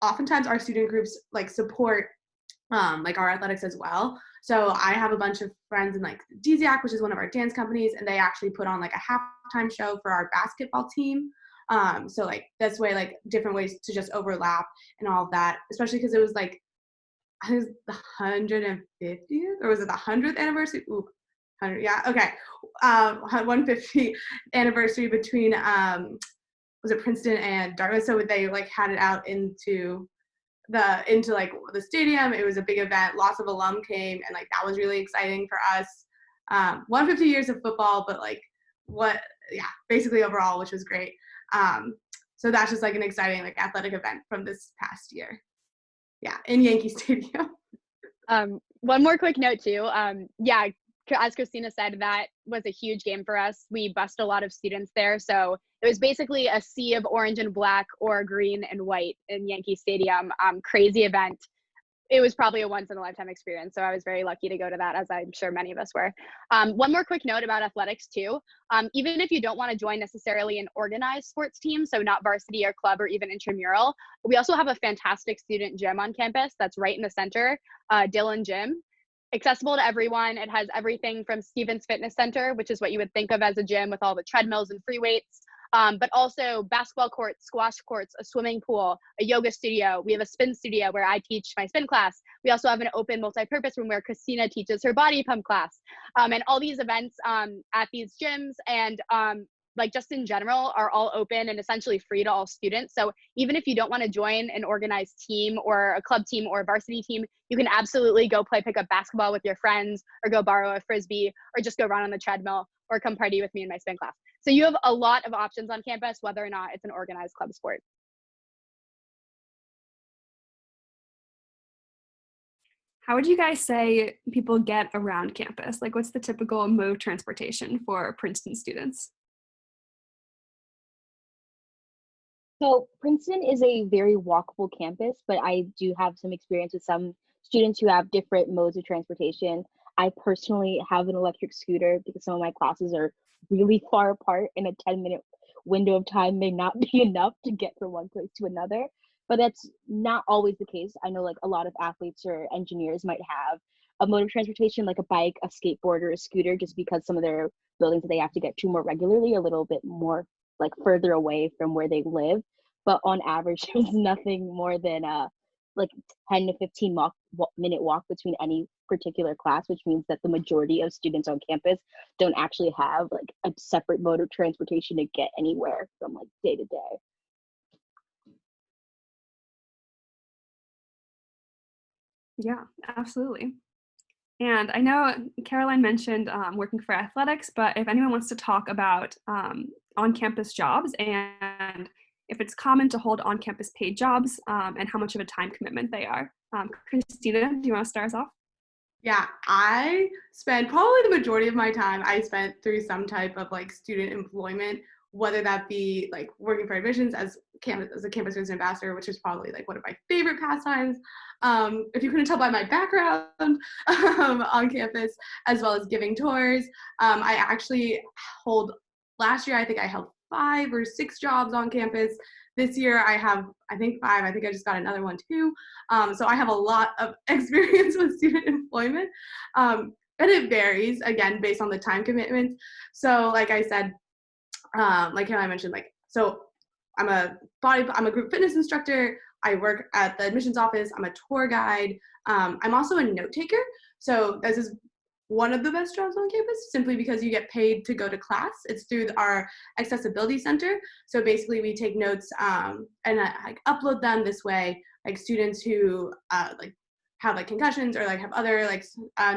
oftentimes our student groups like support like our athletics as well. So I have a bunch of friends in like DZAC, which is one of our dance companies, and they actually put on like a halftime show for our basketball team. So like this way, like different ways to just overlap and all of that, especially because it was like, I think it was the 150th, or was it the 100th anniversary? Ooh, 100, yeah, okay. 150th anniversary between, was it Princeton and Dartmouth? So they like had it out into like the stadium. It was a big event. Lots of alum came, and like that was really exciting for us. 150 years of football, but like basically overall, which was great. So that's just like an exciting like athletic event from this past year. Yeah, in Yankee Stadium. One more quick note too. Yeah, as Christina said, that was a huge game for us. We bussed a lot of students there. So it was basically a sea of orange and black or green and white in Yankee Stadium. Crazy event. It was probably a once in a lifetime experience. So I was very lucky to go to that, as I'm sure many of us were. One more quick note about athletics too. Even if you don't want to join necessarily an organized sports team, so not varsity or club or even intramural, we also have a fantastic student gym on campus that's right in the center, Dillon Gym. Accessible to everyone. It has everything from Stevens Fitness Center, which is what you would think of as a gym with all the treadmills and free weights, but also basketball courts, squash courts, a swimming pool, a yoga studio. We have a spin studio where I teach my spin class. We also have an open multi-purpose room where Christina teaches her body pump class. And all these events at these gyms and like just in general are all open and essentially free to all students. So even if you don't want to join an organized team or a club team or a varsity team, you can absolutely go play pickup basketball with your friends, or go borrow a Frisbee, or just go run on the treadmill, or come party with me in my spin class. So you have a lot of options on campus, whether or not it's an organized club sport. How would you guys say people get around campus? Like, what's the typical mode of transportation for Princeton students? So Princeton is a very walkable campus, but I do have some experience with some students who have different modes of transportation. I personally have an electric scooter because some of my classes are really far apart, and a 10-minute window of time may not be enough to get from one place to another. But that's not always the case. I know like a lot of athletes or engineers might have a mode of transportation like a bike, a skateboard, or a scooter, just because some of their buildings that they have to get to more regularly are a little bit more like further away from where they live. But on average, there's nothing more than like 10 to 15 minute walk between any particular class, which means that the majority of students on campus don't actually have like a separate mode of transportation to get anywhere from like day to day. Yeah, absolutely. And I know Caroline mentioned working for athletics, but if anyone wants to talk about on-campus jobs and if it's common to hold on-campus paid jobs and how much of a time commitment they are. Christina, do you want to start us off? Yeah, I spent probably the majority of my time I spent through some type of like student employment, whether that be like working for admissions as as a campus visitor ambassador, which is probably like one of my favorite pastimes. If you couldn't tell by my background on campus, as well as giving tours. I actually last year I think I held 5 or 6 jobs on campus. This year I have, I think 5. I think I just got another one too. So I have a lot of experience with student employment. And it varies, again, based on the time commitments. So like I said, like how I mentioned, like, so I'm a group fitness instructor. I work at the admissions office. I'm a tour guide. I'm also a note taker. So this is one of the best jobs on campus, simply because you get paid to go to class. It's through our accessibility center. So basically we take notes and I upload them this way. Like students who like have like concussions or like have other like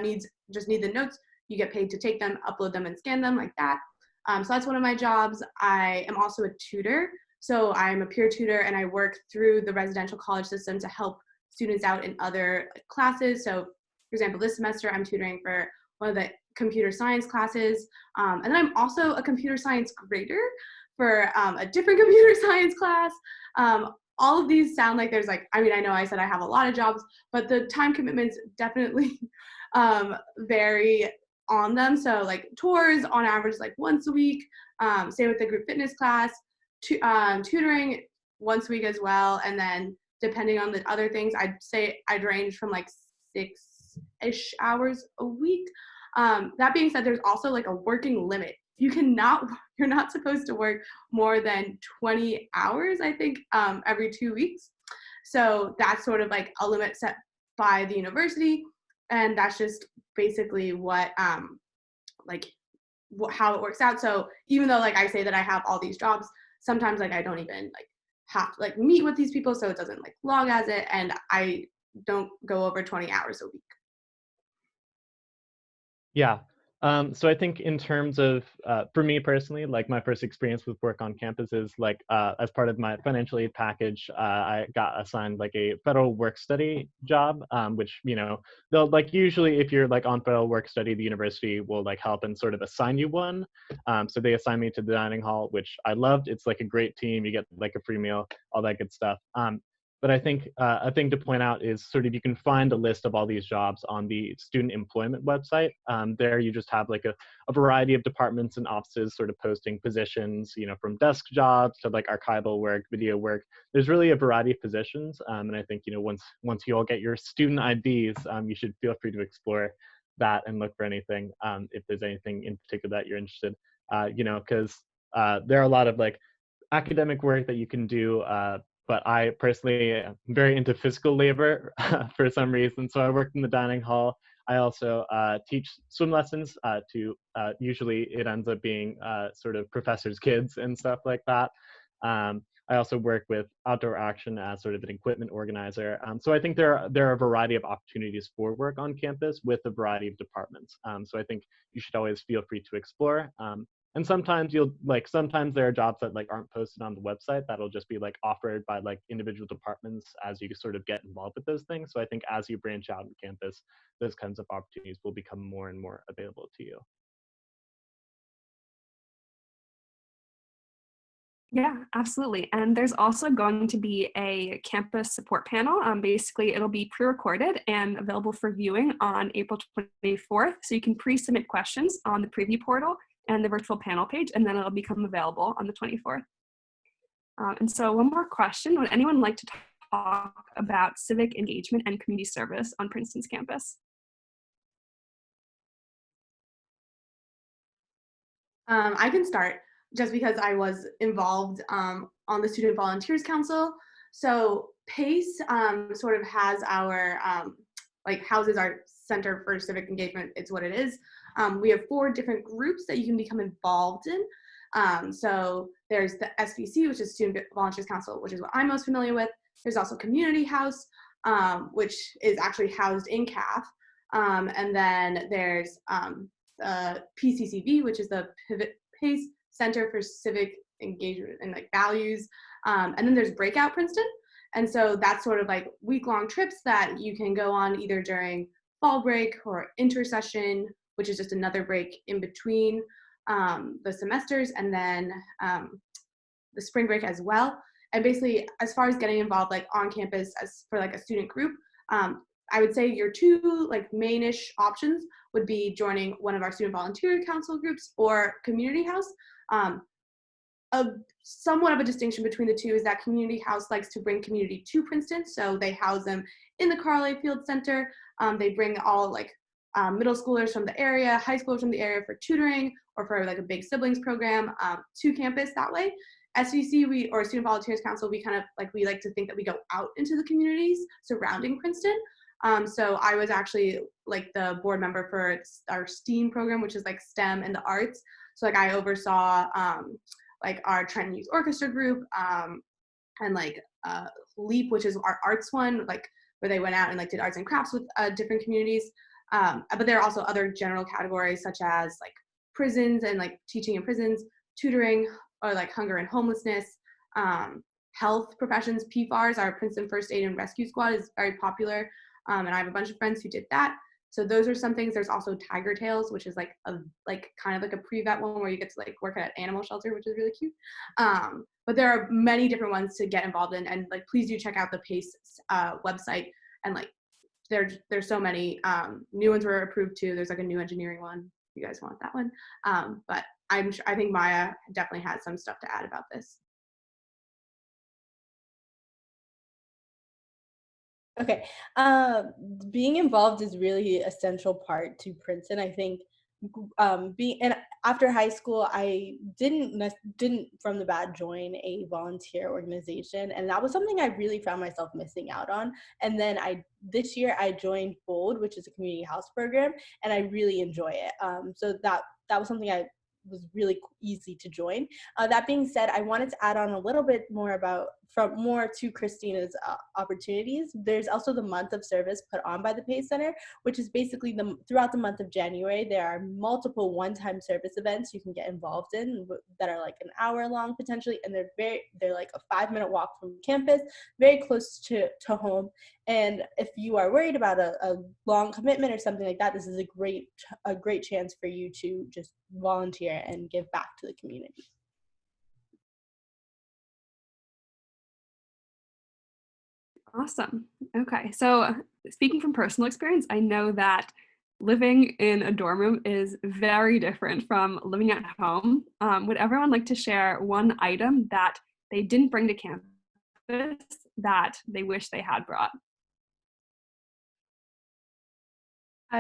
needs, just need the notes, you get paid to take them, upload them and scan them like that. So that's one of my jobs. I am also a tutor. So I'm a peer tutor and I work through the residential college system to help students out in other classes. So for example, this semester I'm tutoring for one of the computer science classes. And then I'm also a computer science grader for a different computer science class. All of these sound like there's like, I mean, I know I said I have a lot of jobs, but the time commitments definitely vary on them. So like tours on average, like once a week, same with the group fitness class, tutoring once a week as well. And then depending on the other things, I'd say I'd range from like 6-ish hours a week. That being said, there's also like a working limit. You're not supposed to work more than 20 hours, I think, every 2 weeks. So that's sort of like a limit set by the university. And that's just basically what, how it works out. So even though like I say that I have all these jobs, sometimes like I don't even like have to like meet with these people, so it doesn't like log as it, and I don't go over 20 hours a week. Yeah. So I think in terms of, for me personally, like my first experience with work on campus is like, as part of my financial aid package, I got assigned like a federal work study job, which, you know, they'll like usually if you're like on federal work study, the university will like help and sort of assign you one. So they assigned me to the dining hall, which I loved. It's like a great team. You get like a free meal, all that good stuff. But I think a thing to point out is sort of you can find a list of all these jobs on the student employment website. There you just have like a variety of departments and offices sort of posting positions, you know, from desk jobs to like archival work, video work. There's really a variety of positions. And I think, you know, once you all get your student IDs, you should feel free to explore that and look for anything if there's anything in particular that you're interested, you know, because there are a lot of like academic work that you can do, but I personally am very into physical labor for some reason. So I worked in the dining hall. I also teach swim lessons to usually it ends up being sort of professors' kids and stuff like that. I also work with outdoor action as sort of an equipment organizer. So I think there are a variety of opportunities for work on campus with a variety of departments. So I think you should always feel free to explore. And sometimes sometimes there are jobs that like aren't posted on the website that'll just be like offered by like individual departments as you sort of get involved with those things. So I think as you branch out on campus, those kinds of opportunities will become more and more available to you. Yeah, absolutely. And there's also going to be a campus support panel. Basically, it'll be pre-recorded and available for viewing on April 24th. So you can pre-submit questions on the preview portal and the virtual panel page, and then it'll become available on the 24th. And so one more question. Would anyone like to talk about civic engagement and community service on Princeton's campus? I can start just because I was involved on the Student Volunteers Council. So PACE sort of has our, houses our Center for Civic Engagement. It's what it is. We have 4 different groups that you can become involved in. So there's the SVC, which is Student Volunteers Council, which is what I'm most familiar with. There's also Community House, which is actually housed in CAF. And then there's PCCV, which is the PACE Center for Civic Engagement and like Values. And then there's Breakout Princeton. And so that's sort of like week-long trips that you can go on either during fall break or intersession, which is just another break in between the semesters, and then the spring break as well. And basically, as far as getting involved like on campus as for like a student group, I would say your two like main-ish options would be joining one of our student volunteer council groups or community house. A somewhat of a distinction between the two is that community house likes to bring community to Princeton, so they house them in the Carl A. Field Center. They bring all like middle schoolers from the area, high schoolers from the area for tutoring or for like a big siblings program to campus that way. SVC, or Student Volunteers Council, we like to think that we go out into the communities surrounding Princeton. So I was actually like the board member for our STEAM program, which is like STEM and the arts. So like I oversaw like our Trenton Youth Orchestra group and like LEAP, which is our arts one, like where they went out and like did arts and crafts with different communities. But there are also other general categories such as like prisons and like teaching in prisons, tutoring, or like hunger and homelessness, health professions. PFARS, our Princeton First Aid and Rescue Squad, is very popular. And I have a bunch of friends who did that. So those are some things. There's also Tiger Tails, which is like kind of like a pre-vet one where you get to like work at an animal shelter, which is really cute. But there are many different ones to get involved in, and like please do check out the PACE website. And like there's so many new ones were approved too. There's like a new engineering one. If you guys want that one, but I think Maya definitely has some stuff to add about this. Okay, being involved is really a central part to Princeton. I think and after high school, I didn't from the bat join a volunteer organization, and that was something I really found myself missing out on. And then this year I joined BOLD, which is a community house program, and I really enjoy it. So that was something I was really easy to join. That being said, I wanted to add on a little bit more to Christina's opportunities. There's also the month of service put on by the PACE Center, which is basically throughout the month of January, there are multiple one-time service events you can get involved in that are like an hour long potentially, and they're like a 5-minute walk from campus, very close to home. And if you are worried about a long commitment or something like that, this is a great chance for you to just volunteer and give back to the community. Awesome. Okay, so speaking from personal experience, I know that living in a dorm room is very different from living at home. Would everyone like to share one item that they didn't bring to campus that they wish they had brought?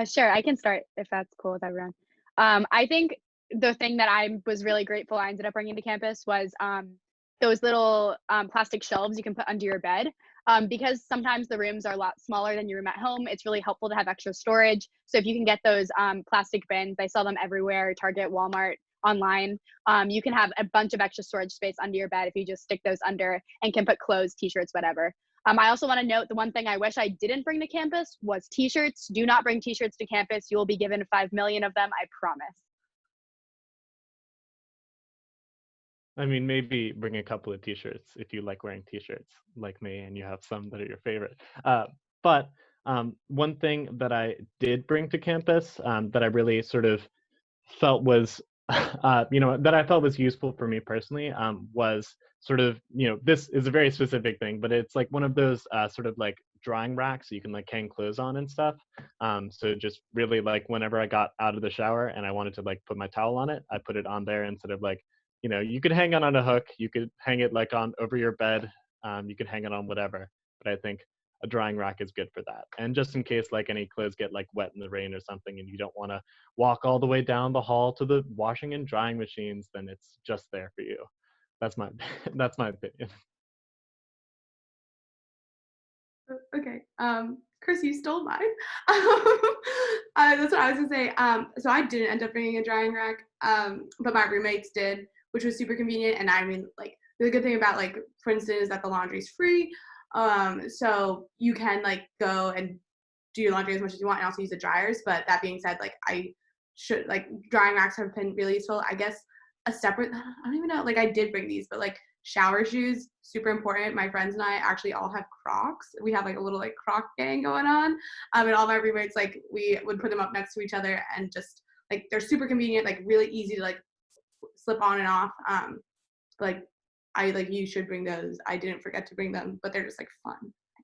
Sure, I can start if that's cool with everyone. I think the thing that I was really grateful I ended up bringing to campus was those little plastic shelves you can put under your bed. Because sometimes the rooms are a lot smaller than your room at home, it's really helpful to have extra storage. So if you can get those plastic bins, they sell them everywhere, Target, Walmart, online. You can have a bunch of extra storage space under your bed if you just stick those under and can put clothes, t-shirts, whatever. I also want to note the one thing I wish I didn't bring to campus was t-shirts. Do not bring t-shirts to campus. You will be given 5 million of them, I promise. I mean, maybe bring a couple of t-shirts if you like wearing t-shirts like me and you have some that are your favorite. But one thing that I did bring to campus that I really sort of felt was, that I felt was useful for me personally was sort of, this is a very specific thing, but it's like one of those sort of like drying racks so you can like hang clothes on and stuff. So just really like whenever I got out of the shower and I wanted to like put my towel on it, I put it on there instead of like, you could hang it on a hook, you could hang it like on over your bed, you could hang it on whatever. But I think a drying rack is good for that. And just in case like any clothes get like wet in the rain or something and you don't want to walk all the way down the hall to the washing and drying machines, then it's just there for you. That's my opinion. Okay, Chris, you stole mine. That's what I was gonna say. So I didn't end up bringing a drying rack, but my roommates did, which was super convenient. And I mean, like, the good thing about like Princeton is that the laundry is free, so you can like go and do your laundry as much as you want and also use the dryers. But that being said, like drying racks have been really useful. I guess a separate, I don't even know, like I did bring these, but like shower shoes, super important. My friends and I actually all have Crocs. We have like a little like Croc gang going on. And all my roommates, like we would put them up next to each other and just like, they're super convenient, like really easy to like slip on and off. Like you should bring those. I didn't forget to bring them, but they're just like fun, I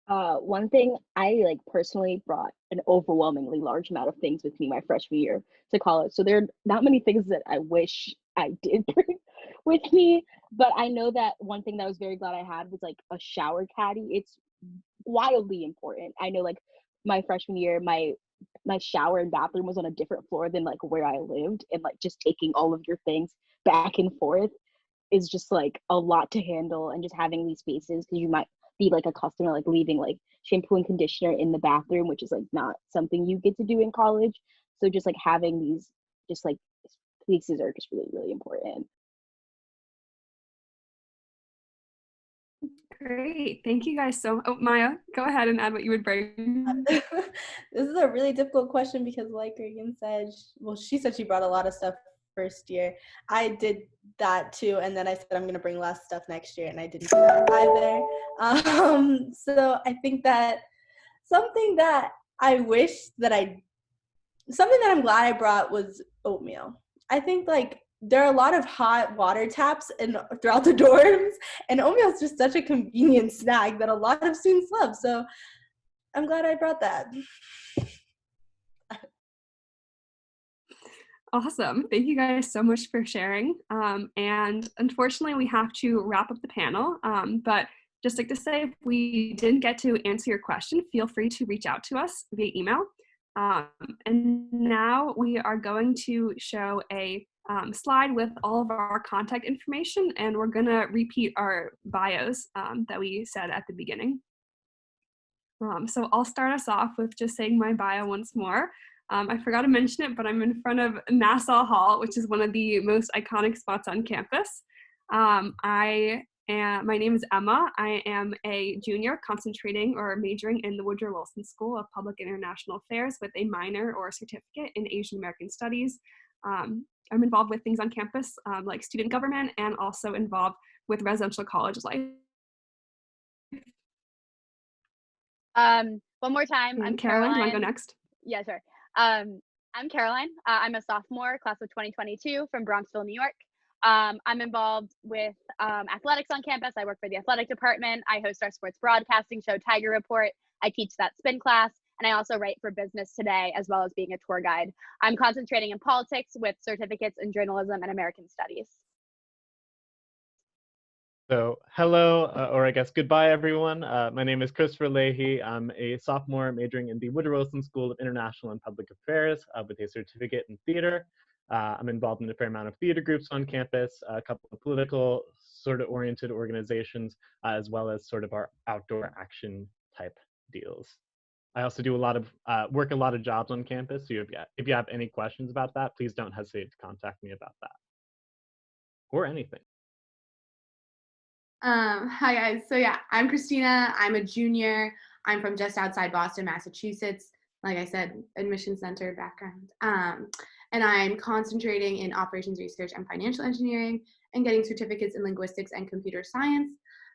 guess. One thing, I like personally brought an overwhelmingly large amount of things with me my freshman year to college. So there are not many things that I wish I did bring with me, but I know that one thing that I was very glad I had was like a shower caddy. It's wildly important. I know like my freshman year, my shower and bathroom was on a different floor than like where I lived, and like just taking all of your things back and forth is just like a lot to handle, and just having these spaces because you might be like accustomed to like leaving like shampoo and conditioner in the bathroom, which is like not something you get to do in college. So just like having these just like places are just really, really important. Great. Thank you guys so much. Oh, Maya, go ahead and add what you would bring. This is a really difficult question because like Reagan said, she said she brought a lot of stuff first year. I did that too, and then I said I'm going to bring less stuff next year, and I didn't do that either. So I think that something that I'm glad I brought was oatmeal. I think like there are a lot of hot water taps throughout the dorms, and oatmeal is just such a convenient snack that a lot of students love. So I'm glad I brought that. Awesome. Thank you guys so much for sharing. And unfortunately, we have to wrap up the panel. But just like to say, if we didn't get to answer your question, feel free to reach out to us via email. And now we are going to show a slide with all of our contact information, and we're going to repeat our bios that we said at the beginning. So I'll start us off with just saying my bio once more. I forgot to mention it, but I'm in front of Nassau Hall, which is one of the most iconic spots on campus. My name is Emma. I am a junior concentrating or majoring in the Woodrow Wilson School of Public and International Affairs with a minor or certificate in Asian American Studies. I'm involved with things on campus like student government, and also involved with residential college life. One more time. I'm Caroline, do you want to go next? Yeah, sure. I'm Caroline. I'm a sophomore, class of 2022 from Bronxville, New York. I'm involved with athletics on campus. I work for the athletic department. I host our sports broadcasting show, Tiger Report. I teach that spin class, and I also write for Business Today, as well as being a tour guide. I'm concentrating in politics with certificates in journalism and American studies. So hello, or I guess goodbye, everyone. My name is Christopher Leahy. I'm a sophomore majoring in the Woodrow Wilson School of International and Public Affairs with a certificate in theater. I'm involved in a fair amount of theater groups on campus, a couple of political sort of oriented organizations, as well as sort of our outdoor action type deals. I also do a lot of work a lot of jobs on campus. So if you have any questions about that, please don't hesitate to contact me about that or anything. Hi guys. So yeah, I'm Christina. I'm a junior. I'm from just outside Boston, Massachusetts. Like I said, admission center background. And I'm concentrating in operations research and financial engineering and getting certificates in linguistics and computer science.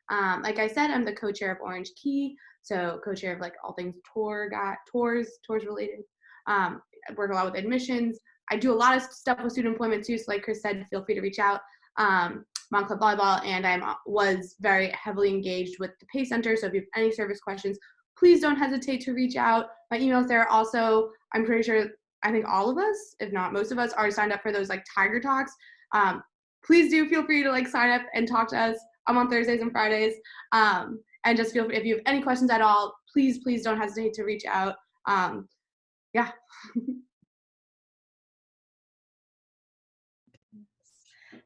Like I said, I'm the co-chair of Orange Key. So co-chair of like all things tours related. I work a lot with admissions. I do a lot of stuff with student employment too. So like Chris said, feel free to reach out. I'm on club volleyball, and I was very heavily engaged with the Pay Center. So if you have any service questions, please don't hesitate to reach out. My email's there. Also, I'm pretty sure, I think all of us, if not most of us, are signed up for those like Tiger Talks. Please do feel free to like sign up and talk to us. I'm on Thursdays and Fridays. And just feel free, if you have any questions at all, please don't hesitate to reach out. Yeah.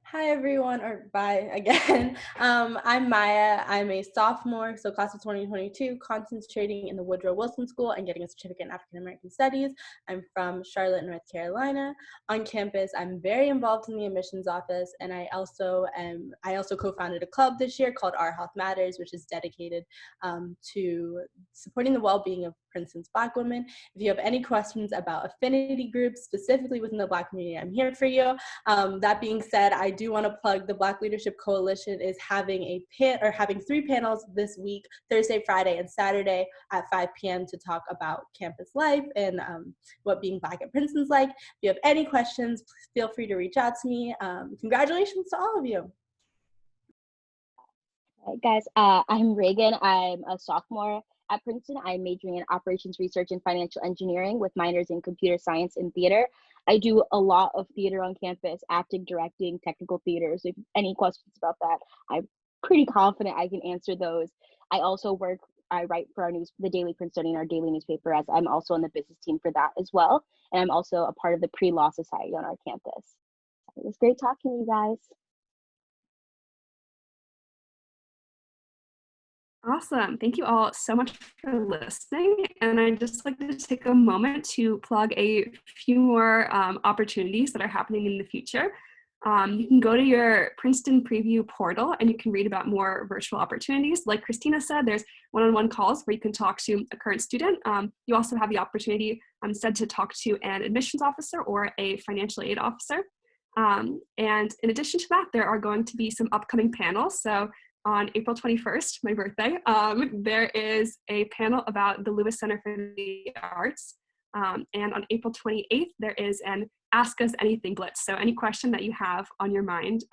Hi everyone, or bye again. I'm Maya. I'm a sophomore, so class of 2022, concentrating in the Woodrow Wilson School and getting a certificate in African American Studies. I'm from Charlotte, North Carolina. On campus, I'm very involved in the admissions office, and I also co-founded a club this year called Our Health Matters, which is dedicated to supporting the well-being of Princeton's Black women. If you have any questions about affinity groups, specifically within the Black community, I'm here for you. That being said, I do want to plug the Black Leadership Coalition is having having 3 panels this week, Thursday, Friday, and Saturday at 5 p.m. to talk about campus life and what being Black at Princeton's like. If you have any questions, feel free to reach out to me. Congratulations to all of you. All right, guys, I'm Reagan. I'm a sophomore at Princeton. I'm majoring in operations research and financial engineering with minors in computer science and theater. I do a lot of theater on campus, acting, directing, technical theater. So if any questions about that, I'm pretty confident I can answer those. I also I write for the Daily Princetonian, our daily newspaper, as I'm also on the business team for that as well. And I'm also a part of the pre-law society on our campus. It was great talking to you guys. Awesome. Thank you all so much for listening. And I'd just like to take a moment to plug a few more opportunities that are happening in the future. You can go to your Princeton preview portal and you can read about more virtual opportunities. Like Christina said, there's one-on-one calls where you can talk to a current student. You also have the opportunity instead to talk to an admissions officer or a financial aid officer. And in addition to that, there are going to be some upcoming panels. So on April 21st, my birthday, there is a panel about the Lewis Center for the Arts. And on April 28th, there is an Ask Us Anything Glitz. So any question that you have on your mind,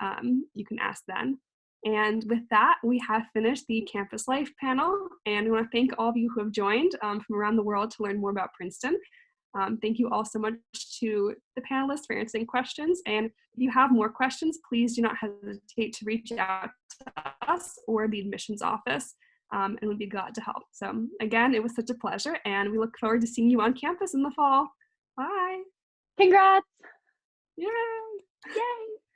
you can ask then. And with that, we have finished the Campus Life panel. And we want to thank all of you who have joined from around the world to learn more about Princeton. Thank you all so much to the panelists for answering questions. And if you have more questions, please do not hesitate to reach out to us or the admissions office, and we'd be glad to help. So again, it was such a pleasure, and we look forward to seeing you on campus in the fall. Bye. Congrats. Yay. Yay.